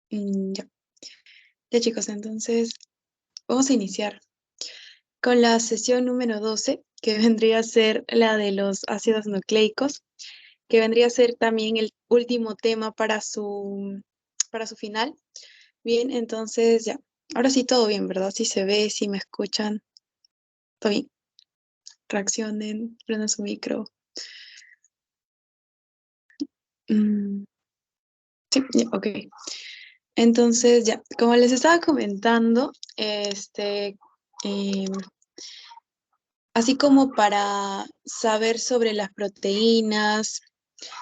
Ya. Ya chicos, entonces vamos a iniciar con la sesión número 12, que vendría a ser la de los ácidos nucleicos, que vendría a ser también el último tema para su final. Bien, entonces ya. Ahora sí todo bien, ¿verdad? Sí se ve, sí me escuchan. Todo bien. Reaccionen, prendan su micro. Mm, sí, ya, ok. Entonces ya, como les estaba comentando, em, así como para saber sobre las proteínas,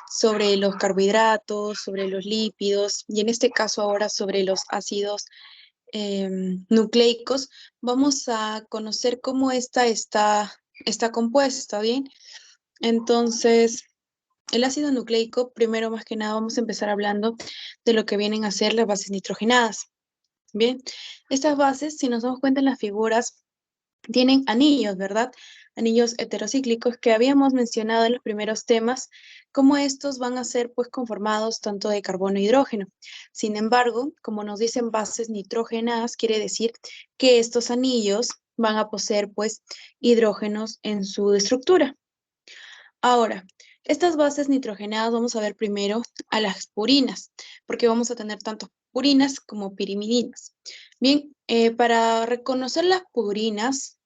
sobre los carbohidratos, sobre los lípidos y en este caso ahora sobre los ácidos nucleicos, vamos a conocer cómo esta está compuesta, ¿bien? Entonces, el ácido nucleico, primero más que nada vamos a empezar hablando de lo que vienen a ser las bases nitrogenadas, ¿bien? Estas bases, si nos damos cuenta en las figuras, tienen anillos, ¿verdad? Anillos heterocíclicos que habíamos mencionado en los primeros temas, como estos van a ser pues conformados tanto de carbono e hidrógeno. Sin embargo, como nos dicen bases nitrogenadas, quiere decir que estos anillos van a poseer pues hidrógenos en su estructura. Ahora, estas bases nitrogenadas vamos a ver primero a las purinas, porque vamos a tener tanto purinas como pirimidinas. Bien, para reconocer las purinas,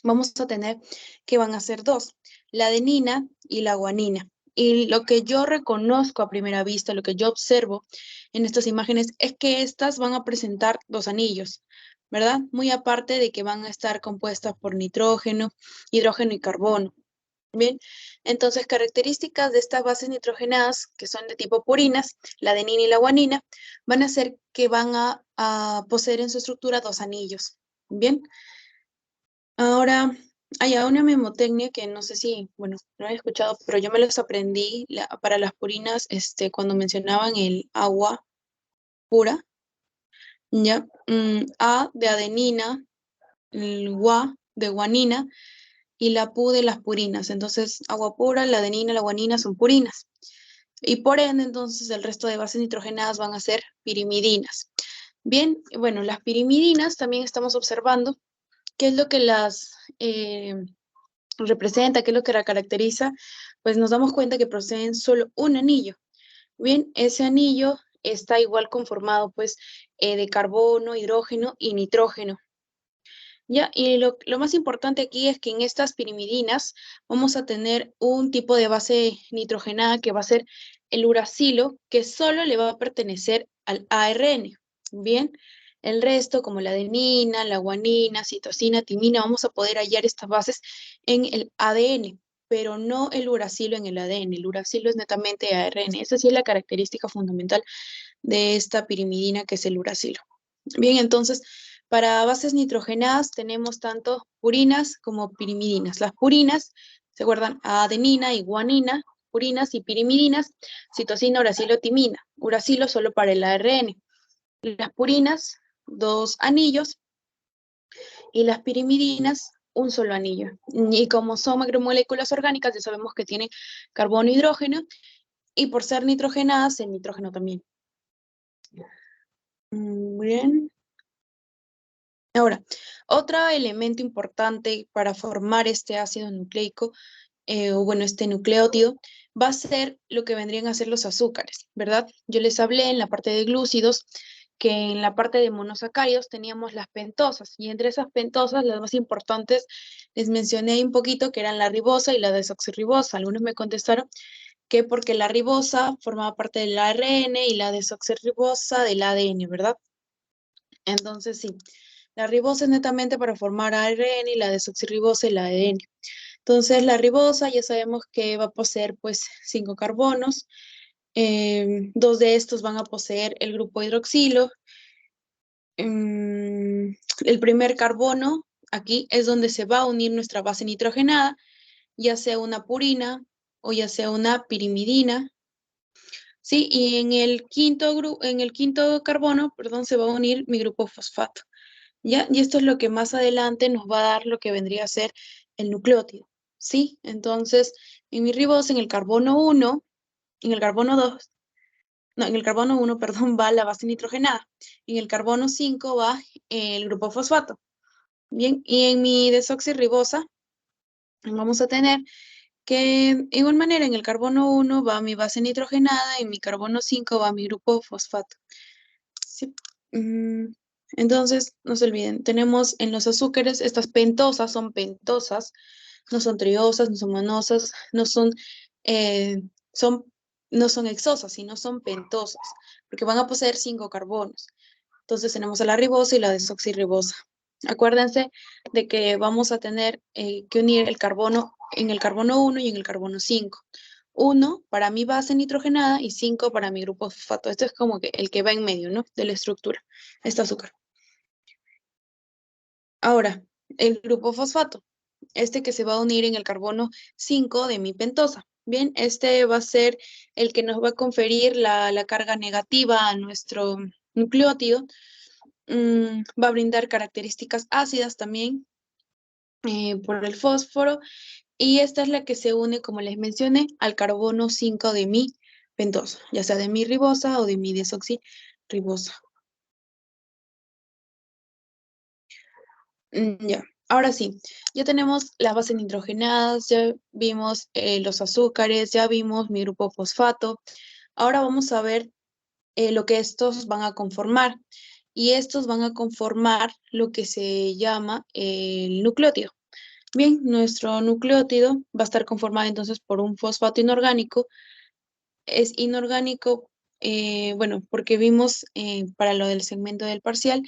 vamos a tener que van a ser dos, la adenina y la guanina. Y lo que yo reconozco a primera vista, lo que yo observo en estas imágenes es que estas van a presentar dos anillos, ¿verdad? Muy aparte de que van a estar compuestas por nitrógeno, hidrógeno y carbono. Bien, entonces características de estas bases nitrogenadas, que son de tipo purinas, la adenina y la guanina, van a ser que van a poseer en su estructura dos anillos. Bien, ahora, hay una memotecnia que no sé si, bueno, no he escuchado, pero yo me los aprendí para las purinas, cuando mencionaban el agua pura, ¿ya? A de adenina, el gua de guanina y la pu de las purinas. Entonces, agua pura, la adenina, la guanina son purinas. Y por ende, entonces, el resto de bases nitrogenadas van a ser pirimidinas. Bien, bueno, las pirimidinas también estamos observando qué es lo que las representa, qué es lo que la caracteriza, pues nos damos cuenta que proceden solo un anillo. Bien, ese anillo está igual conformado pues de carbono, hidrógeno y nitrógeno. Ya, y lo más importante aquí es que en estas pirimidinas vamos a tener un tipo de base nitrogenada que va a ser el uracilo, que solo le va a pertenecer al ARN. Bien, el resto, como la adenina, la guanina, citosina, timina, vamos a poder hallar estas bases en el ADN, pero no el uracilo en el ADN. El uracilo es netamente ARN. Esa sí es la característica fundamental de esta pirimidina, que es el uracilo. Bien, entonces, para bases nitrogenadas tenemos tanto purinas como pirimidinas. Las purinas se guardan a adenina y guanina, purinas y pirimidinas, citosina, uracilo, timina. Uracilo solo para el ARN. Las purinas, dos anillos, y las pirimidinas, un solo anillo. Y como son macromoléculas orgánicas, ya sabemos que tienen carbono e hidrógeno, y por ser nitrogenadas, el nitrógeno también. Bien. Ahora, otro elemento importante para formar este ácido nucleico, o bueno, este nucleótido, va a ser lo que vendrían a ser los azúcares, ¿verdad? Yo les hablé en la parte de glúcidos que en la parte de monosacáridos teníamos las pentosas, y entre esas pentosas, las más importantes, les mencioné un poquito que eran la ribosa y la desoxirribosa. Algunos me contestaron que porque la ribosa formaba parte del ARN y la desoxirribosa del ADN, ¿verdad? Entonces, sí, la ribosa es netamente para formar ARN y la desoxirribosa el ADN. Entonces, la ribosa ya sabemos que va a poseer pues 5 carbonos. Dos de estos van a poseer el grupo hidroxilo. El primer carbono aquí es donde se va a unir nuestra base nitrogenada, ya sea una purina o ya sea una pirimidina. Sí, y en el quinto carbono, perdón, se va a unir mi grupo fosfato. ¿Ya? Y esto es lo que más adelante nos va a dar lo que vendría a ser el nucleótido, ¿sí? Entonces, en mi ribosa, en el carbono 1, en el carbono 2, no, en el carbono 1, perdón, va la base nitrogenada. En el carbono 5 va el grupo fosfato. Bien, y en mi desoxirribosa vamos a tener que, de igual manera, en el carbono 1 va mi base nitrogenada, en mi carbono 5 va mi grupo fosfato. Sí. Entonces, no se olviden, tenemos en los azúcares, estas pentosas son pentosas, no son triosas, no son monosas, eh, son, no son hexosas, sino son pentosas, porque van a poseer 5 carbonos. Entonces tenemos a la ribosa y la desoxirribosa. Acuérdense de que vamos a tener que unir el carbono en el carbono 1 y en el carbono 5. 1 para mi base nitrogenada y 5 para mi grupo fosfato. Esto es como que el que va en medio, ¿no? De la estructura, este azúcar. Ahora, el grupo fosfato, este que se va a unir en el carbono 5 de mi pentosa. Bien, este va a ser el que nos va a conferir la carga negativa a nuestro nucleótido. Va a brindar características ácidas también por el fósforo. Y esta es la que se une, como les mencioné, al carbono 5 de mi pentosa, ya sea de mi ribosa o de mi desoxirribosa. Ya, ahora sí, ya tenemos las bases nitrogenadas, ya vimos los azúcares, ya vimos mi grupo fosfato. Ahora vamos a ver lo que estos van a conformar. Y estos van a conformar lo que se llama el nucleótido. Bien, nuestro nucleótido va a estar conformado entonces por un fosfato inorgánico. Es inorgánico, bueno, porque vimos para lo del segmento del parcial,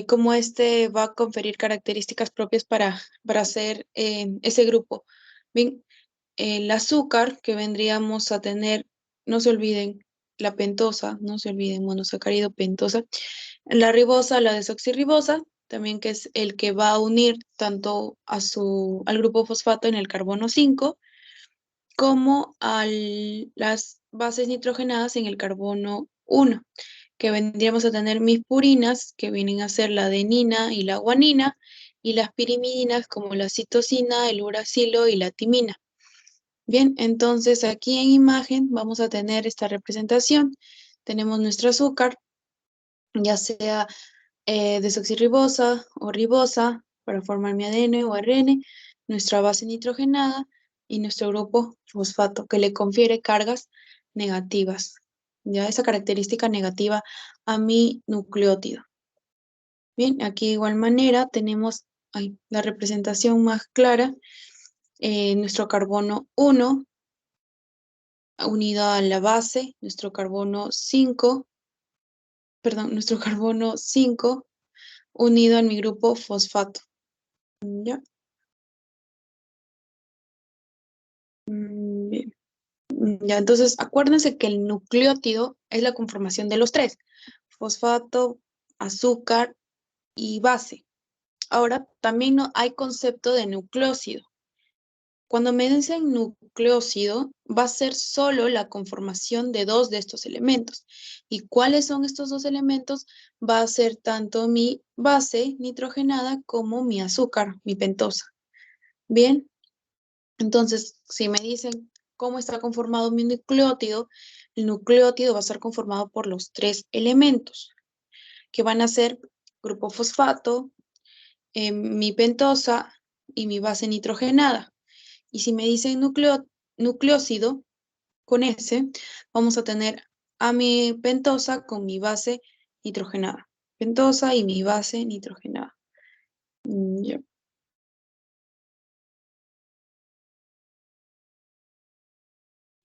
cómo este va a conferir características propias para hacer ese grupo. Bien, el azúcar que vendríamos a tener, no se olviden, la pentosa, no se olviden, monosacárido pentosa, la ribosa, la desoxirribosa, también que es el que va a unir tanto al grupo fosfato en el carbono 5 como a las bases nitrogenadas en el carbono 1, que vendríamos a tener mis purinas, que vienen a ser la adenina y la guanina, y las pirimidinas como la citosina, el uracilo y la timina. Bien, entonces aquí en imagen vamos a tener esta representación. Tenemos nuestro azúcar, ya sea desoxirribosa o ribosa para formar mi ADN o ARN, nuestra base nitrogenada y nuestro grupo fosfato que le confiere cargas negativas. Ya esa característica negativa a mi nucleótido. Bien, aquí de igual manera tenemos la representación más clara. Nuestro carbono 1 unido a la base, nuestro carbono 5, perdón, nuestro carbono 5 unido a mi grupo fosfato. ¿Ya? Bien. Ya, entonces acuérdense que el nucleótido es la conformación de los tres, fosfato, azúcar y base. Ahora, también no hay concepto de nucleócido. Cuando me dicen nucleócido, va a ser solo la conformación de dos de estos elementos. ¿Y cuáles son estos dos elementos? Va a ser tanto mi base nitrogenada como mi azúcar, mi pentosa. Bien, entonces, si me dicen cómo está conformado mi nucleótido, el nucleótido va a estar conformado por los tres elementos, que van a ser grupo fosfato, mi pentosa y mi base nitrogenada. Y si me dicen nucleócido, con S, vamos a tener a mi pentosa con mi base nitrogenada. Pentosa y mi base nitrogenada. Ya.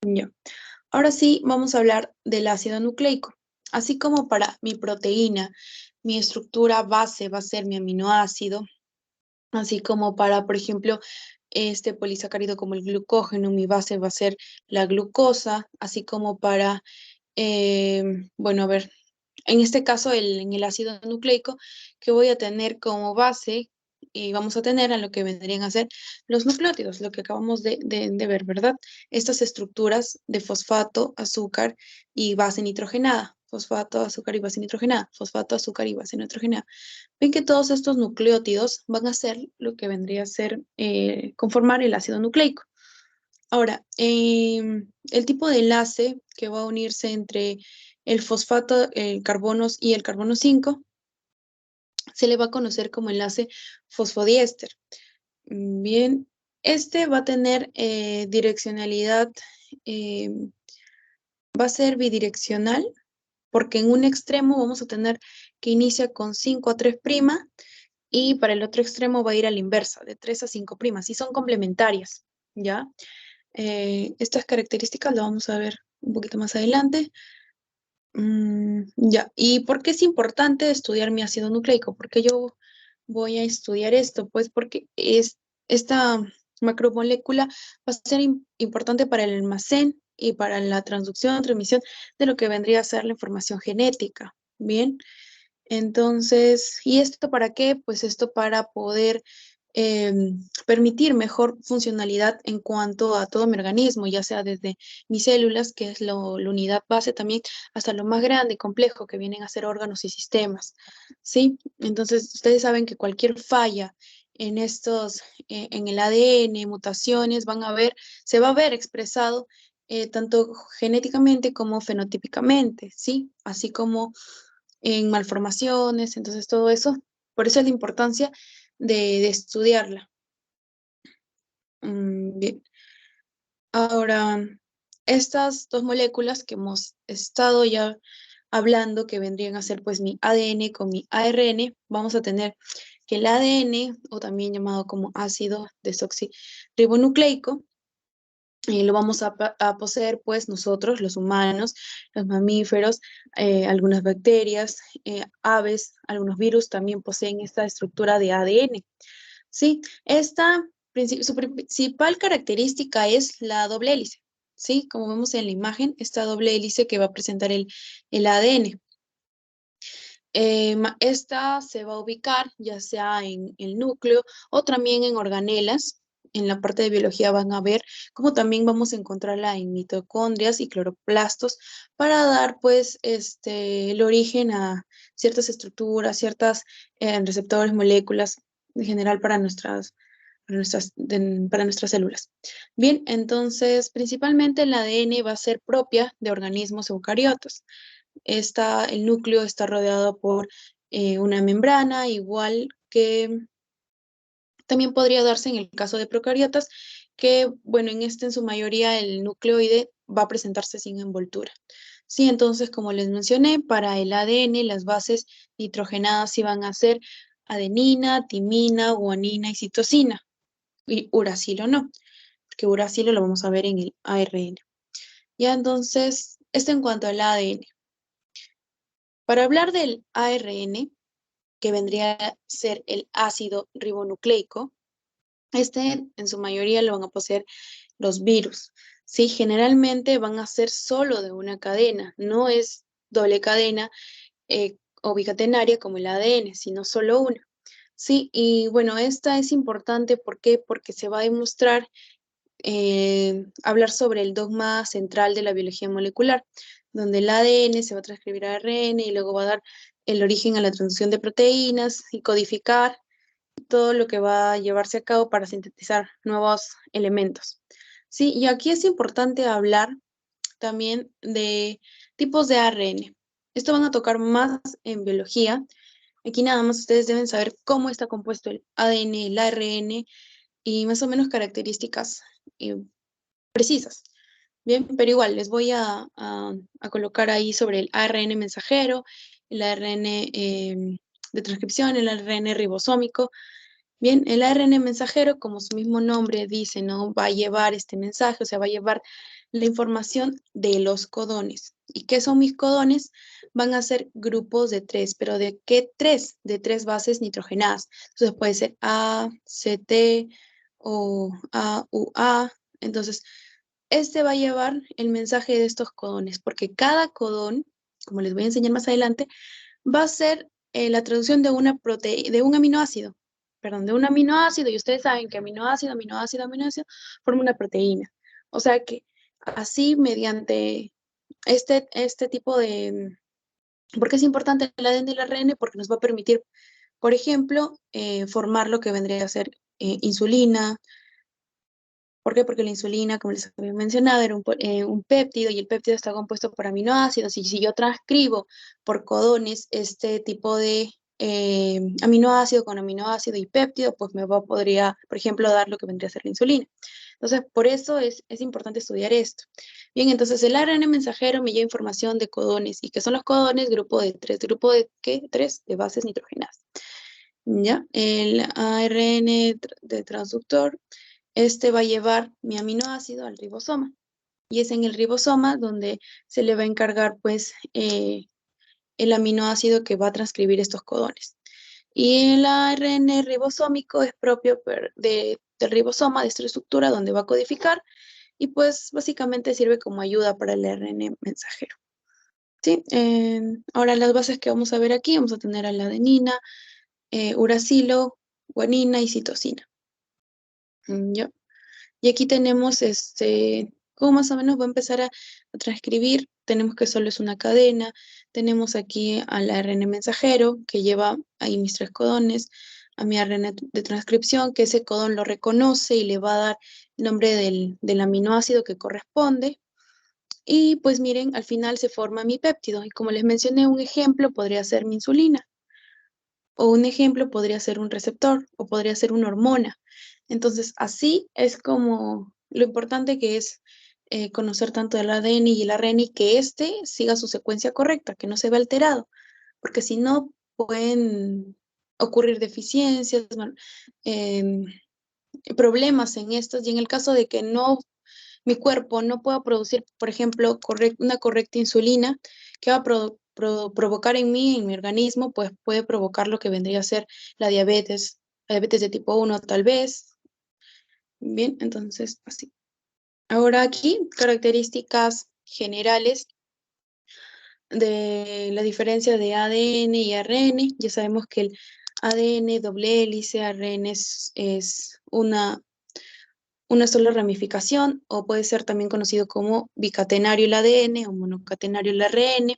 Ya. Ahora sí, vamos a hablar del ácido nucleico. Así como para mi proteína, mi estructura base va a ser mi aminoácido, así como para, por ejemplo, este polisacárido como el glucógeno, mi base va a ser la glucosa, así como para, eh, bueno, a ver, en este caso en el ácido nucleico, que voy a tener como base, y vamos a tener a lo que vendrían a ser los nucleótidos, lo que acabamos de ver, ¿verdad? Estas estructuras de fosfato, azúcar y base nitrogenada. Fosfato, azúcar y base nitrogenada. Fosfato, azúcar y base nitrogenada. Ven que todos estos nucleótidos van a ser lo que vendría a ser conformar el ácido nucleico. Ahora, el tipo de enlace que va a unirse entre el fosfato, el carbonos y el carbono 5 se le va a conocer como enlace fosfodiéster. Bien, este va a tener direccionalidad, eh, va a ser bidireccional, porque en un extremo vamos a tener que inicia con 5 a 3' y para el otro extremo va a ir a la inversa, de 3 a 5', y son complementarias, ¿ya? Estas características las vamos a ver un poquito más adelante. Ya, ¿y por qué es importante estudiar mi ácido nucleico? Porque yo voy a estudiar esto, pues porque esta macromolécula va a ser importante para el almacén y para la transducción, transmisión de lo que vendría a ser la información genética. Bien, entonces, ¿y esto para qué? Pues esto para poder permitir mejor funcionalidad en cuanto a todo mi organismo, ya sea desde mis células, que es la unidad base también, hasta lo más grande y complejo que vienen a ser órganos y sistemas, ¿sí? Entonces, ustedes saben que cualquier falla en estos, en el ADN, mutaciones, se va a ver expresado tanto genéticamente como fenotípicamente, ¿sí? Así como en malformaciones, entonces todo eso, por eso es la importancia de estudiarla. Bien, ahora, estas dos moléculas que hemos estado ya hablando, que vendrían a ser pues mi ADN con mi ARN, vamos a tener que el ADN, o también llamado como ácido desoxirribonucleico, lo vamos a poseer pues nosotros, los humanos, los mamíferos, algunas bacterias, aves, algunos virus también poseen esta estructura de ADN. Sí, su principal característica es la doble hélice. Sí, como vemos en la imagen, esta doble hélice que va a presentar el ADN. Esta se va a ubicar ya sea en el núcleo o también en organelas. En la parte de biología van a ver cómo también vamos a encontrarla en mitocondrias y cloroplastos para dar pues el origen a ciertas estructuras, ciertas receptores, moléculas en general para nuestras células. Bien, entonces principalmente el ADN va a ser propia de organismos eucariotas. El núcleo está rodeado por una membrana, igual que también podría darse en el caso de procariotas, que, bueno, en su mayoría el nucleoide va a presentarse sin envoltura. Sí, entonces, como les mencioné, para el ADN las bases nitrogenadas iban a ser adenina, timina, guanina y citosina, y uracilo no, porque uracilo lo vamos a ver en el ARN. Ya, entonces, esto en cuanto al ADN. Para hablar del ARN, que vendría a ser el ácido ribonucleico, en su mayoría lo van a poseer los virus. Sí, generalmente van a ser solo de una cadena, no es doble cadena o bicatenaria como el ADN, sino solo una. Sí, y bueno, esta es importante, ¿por qué? Porque se va a demostrar hablar sobre el dogma central de la biología molecular, donde el ADN se va a transcribir a ARN y luego va a dar el origen a la transducción de proteínas y codificar todo lo que va a llevarse a cabo para sintetizar nuevos elementos. Sí, y aquí es importante hablar también de tipos de ARN. Esto van a tocar más en biología. Aquí nada más ustedes deben saber cómo está compuesto el ADN, el ARN y más o menos características eh, precisas. Bien, pero igual les voy a colocar ahí sobre el ARN mensajero, el ARN de transcripción, el ARN ribosómico. Bien, el ARN mensajero, como su mismo nombre dice, ¿no? Va a llevar este mensaje, o sea, va a llevar la información de los codones. ¿Y qué son mis codones? Van a ser grupos de tres, pero ¿de qué tres? De tres bases nitrogenadas. Entonces puede ser A, C, T o A, U, A. Entonces, este va a llevar el mensaje de estos codones, porque cada codón, como les voy a enseñar más adelante, va a ser la traducción de un aminoácido, perdón, de un aminoácido, y ustedes saben que aminoácido, aminoácido, aminoácido forma una proteína. O sea que así mediante este tipo de... ¿Por qué es importante el ADN y el ARN? Porque nos va a permitir, por ejemplo, formar lo que vendría a ser insulina, ¿Por qué? Porque la insulina, como les había mencionado, era un péptido y el péptido está compuesto por aminoácidos. Y si yo transcribo por codones este tipo de aminoácido con aminoácido y péptido, pues podría, por ejemplo, dar lo que vendría a ser la insulina. Entonces, por eso es importante estudiar esto. Bien, entonces el ARN mensajero me lleva información de codones. ¿Y qué son los codones? Grupo de tres. ¿Grupo de qué? Tres, de bases nitrogenadas. ¿Ya? El ARN de transductor, este va a llevar mi aminoácido al ribosoma. Y es en el ribosoma donde se le va a encargar, pues, el aminoácido que va a transcribir estos codones. Y el ARN ribosómico es propio del ribosoma, de esta estructura, donde va a codificar y pues básicamente sirve como ayuda para el ARN mensajero. ¿Sí? Ahora las bases que vamos a ver aquí, vamos a tener a la adenina, uracilo, guanina y citosina. ¿Ya? Y aquí tenemos cómo más o menos va a empezar a transcribir. Tenemos que solo es una cadena. Tenemos aquí al ARN mensajero que lleva ahí mis tres codones, a mi ARN de transcripción, que ese codón lo reconoce y le va a dar el nombre del aminoácido que corresponde. Y pues miren, al final se forma mi péptido. Y como les mencioné, un ejemplo podría ser mi insulina. O un ejemplo podría ser un receptor o podría ser una hormona. Entonces, así es como lo importante que es conocer tanto el ADN y el ARN y que éste siga su secuencia correcta, que no se vea alterado, porque si no pueden ocurrir deficiencias, em, problemas en estos, y en el caso de que no, mi cuerpo no pueda producir, por ejemplo, una correcta insulina, que va a provocar en mí, en mi organismo, pues puede provocar lo que vendría a ser la diabetes de tipo 1 tal vez. Bien, entonces así. Ahora aquí, características generales de la diferencia de ADN y ARN. Ya sabemos que el ADN doble hélice, ARN es una sola ramificación, o puede ser también conocido como bicatenario el ADN o monocatenario el ARN.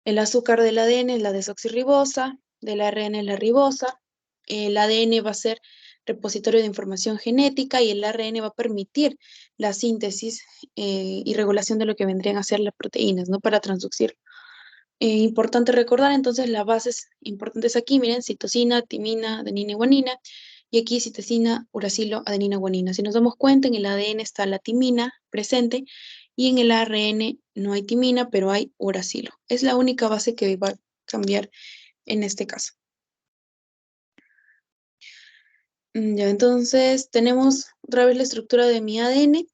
El azúcar del ADN es la desoxirribosa, del ARN es la ribosa. El ADN va a ser repositorio de información genética y el ARN va a permitir la síntesis y regulación de lo que vendrían a ser las proteínas, ¿no? Para transducir. Importante recordar entonces las bases importantes aquí, miren, citosina, timina, adenina y guanina, y aquí citosina, uracilo, adenina, guanina. Si nos damos cuenta, en el ADN está la timina presente y en el ARN no hay timina, pero hay uracilo. Es la única base que va a cambiar en este caso. Ya, entonces tenemos otra vez la estructura de mi ADN,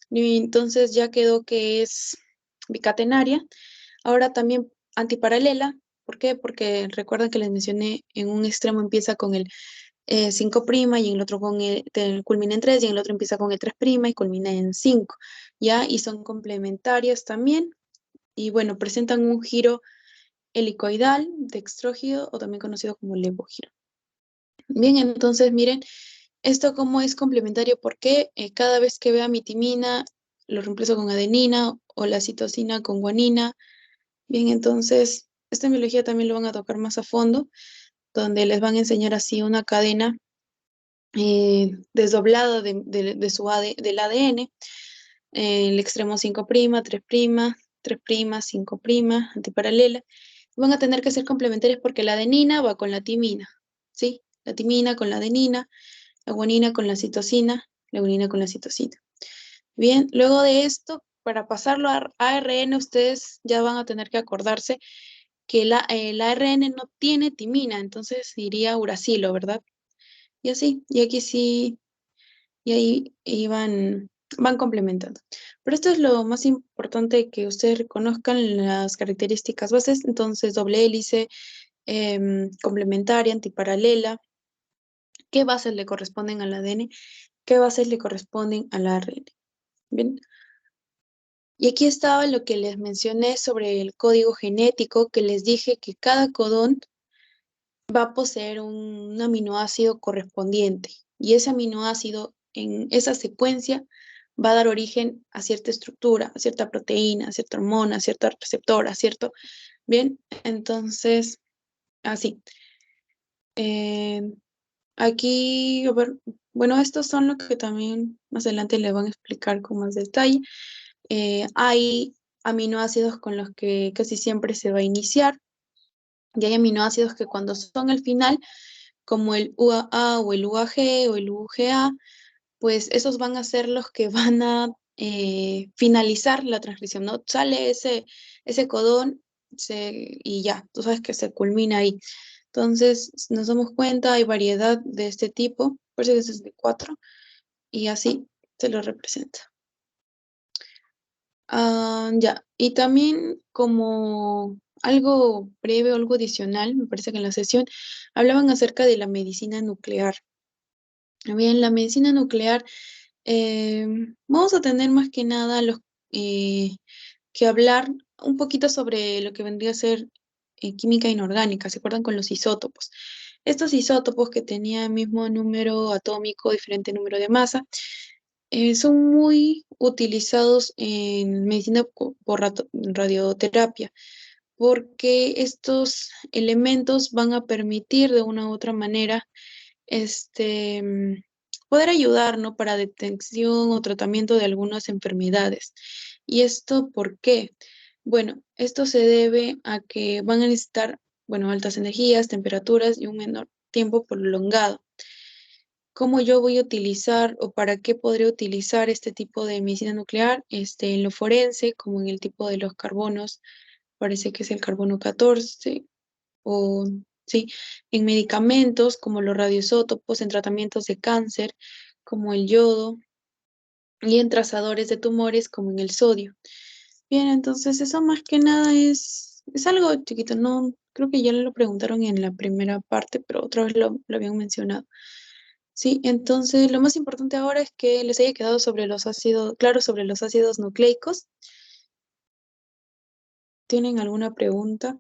y entonces ya quedó que es bicatenaria. Ahora también antiparalela. ¿Por qué? Porque recuerden que les mencioné, en un extremo empieza con el 5' y en el otro culmina en 3 y en el otro empieza con el 3' y culmina en 5, ¿ya? Y son complementarias también. Y bueno, presentan un giro helicoidal, dextrógiro o también conocido como levogiro. Bien, entonces miren, esto como es complementario porque cada vez que vea mi timina, lo reemplazo con adenina o la citosina con guanina. Bien, entonces, esta biología también lo van a tocar más a fondo, donde les van a enseñar así una cadena desdoblada del ADN, el extremo 5', 3', 3', 5', antiparalela. Van a tener que ser complementarias porque la adenina va con la timina, ¿sí? La timina con la adenina, la guanina con la citosina, la guanina con la citosina. Bien, luego de esto, para pasarlo a ARN, ustedes ya van a tener que acordarse que el ARN no tiene timina, entonces iría uracilo, ¿verdad? Y así, y aquí sí, y ahí van complementando. Pero esto es lo más importante, que ustedes reconozcan las características bases, entonces doble hélice, complementaria, antiparalela, qué bases le corresponden al ADN, qué bases le corresponden al ARN. Bien. Y aquí estaba lo que les mencioné sobre el código genético, que les dije que cada codón va a poseer un aminoácido correspondiente y ese aminoácido en esa secuencia va a dar origen a cierta estructura, a cierta proteína, a cierta hormona, a cierta receptora, ¿cierto? Bien, entonces, así. Eh, aquí, a ver, Bueno, estos son lo que también más adelante le van a explicar con más detalle. Hay aminoácidos con los que casi siempre se va a iniciar y hay aminoácidos que cuando son al final, como el UAA o el UAG o el UGA, pues esos van a ser los que van a finalizar la transcripción, ¿no? Sale ese codón y ya, tú sabes que se culmina ahí. Entonces, nos damos cuenta, hay variedad de este tipo, por eso es de 4, y así se lo representa. Ya, y también como algo breve o algo adicional, me parece que en la sesión hablaban acerca de la medicina nuclear. Bien, la medicina nuclear, eh, vamos a tener más que nada eh, que hablar un poquito sobre lo que vendría a ser química inorgánica, ¿se acuerdan con los isótopos? Estos isótopos que tenían mismo número atómico, diferente número de masa, son muy utilizados en medicina por radioterapia, porque estos elementos van a permitir de una u otra manera poder ayudar, ¿no? Para detección o tratamiento de algunas enfermedades. ¿Y esto por qué? Bueno, esto se debe a que van a necesitar, bueno, altas energías, temperaturas y un menor tiempo prolongado. ¿Cómo yo voy a utilizar o para qué podría utilizar este tipo de medicina nuclear? En lo forense, como en el tipo de los carbonos, parece que es el carbono 14, o sí, en medicamentos como los radioisótopos, en tratamientos de cáncer, como el yodo, y en trazadores de tumores, como en el sodio. Bien, entonces eso más que nada es algo chiquito, no, creo que ya lo preguntaron en la primera parte, pero otra vez lo habían mencionado. Sí, entonces lo más importante ahora es que les haya quedado sobre los ácidos, claro, sobre los ácidos nucleicos. ¿Tienen alguna pregunta?